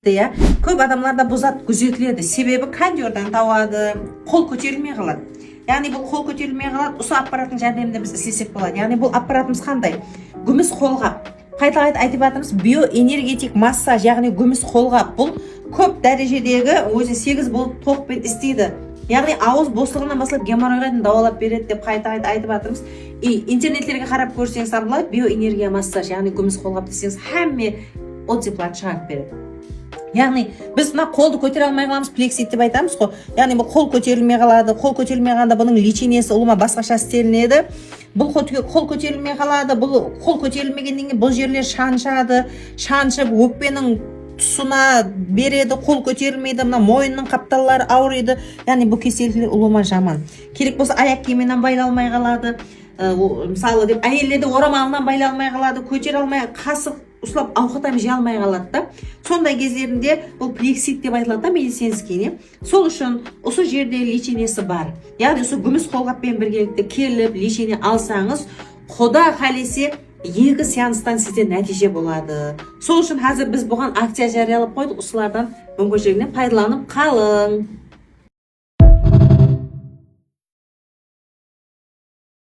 кетті, я. Көп адамларда бұл зат күзетіледі. Себебі кондерден тауады, қол көтерілмей қалады. Яғни бұл қол көтерілмей қалады, осы аппараттың жәрдемінде біз істесек болады. Яғни бұл аппаратымыз қандай? Күміс қолғап. Қайта айтып жатырмыз, биоэнергетик массаж, яғни күміс қолғап. Бұл көп дәрежедегі өзі 8 болып тоқпен істейді. Яғни ауыз босығынан басылып геморройға дауалап береді деп қайта айтып жатырмыз. Интернеттерге қарап көрсеңіз табылады, биоэнергия массаж, яғни күміс қолғап десеңіз, әмме отзывлар шығарып береді. Яғни біз мына қолды көтере алмай қаламыз, плексит деп айтамыз ғой. Яғни бұл қол көтерілмей қалады. Қол көтерілмей қалғанда бұның лечениесі ұлыма басқаша істелінеді. Бұл қол көтерілмей қалады. Бұл қол көтерілмегеннен кейін бұл жерлер шаншады. Шаншып өкпенің тұсына береді, қол көтерілмейді, мына мойынның қапталлары ауырайды. Яғни бұл кеселдер ұлыма жаман. Керек болса аяқ киімінен байлалмай қалады. Мысалы деп әйелдерде орамалынан байлалмай қалады, көтере алмай, қасық ұстап ауқатам жей алмай қалады да. Сондай кездерінде бұл плексит деп айтылады да, медицинский. Сол үшін осы жерде лечениесі бар. Яғни осы күміс қолғаппен біргелікте келіп лечение алсаңыз, Құда қалесе 2 сеанстан сізде нәтиже болады. Сол үшін қазір біз бұған акция жариялап қойдық. Осылардан мүмкіншілігінен пайдаланып қалың.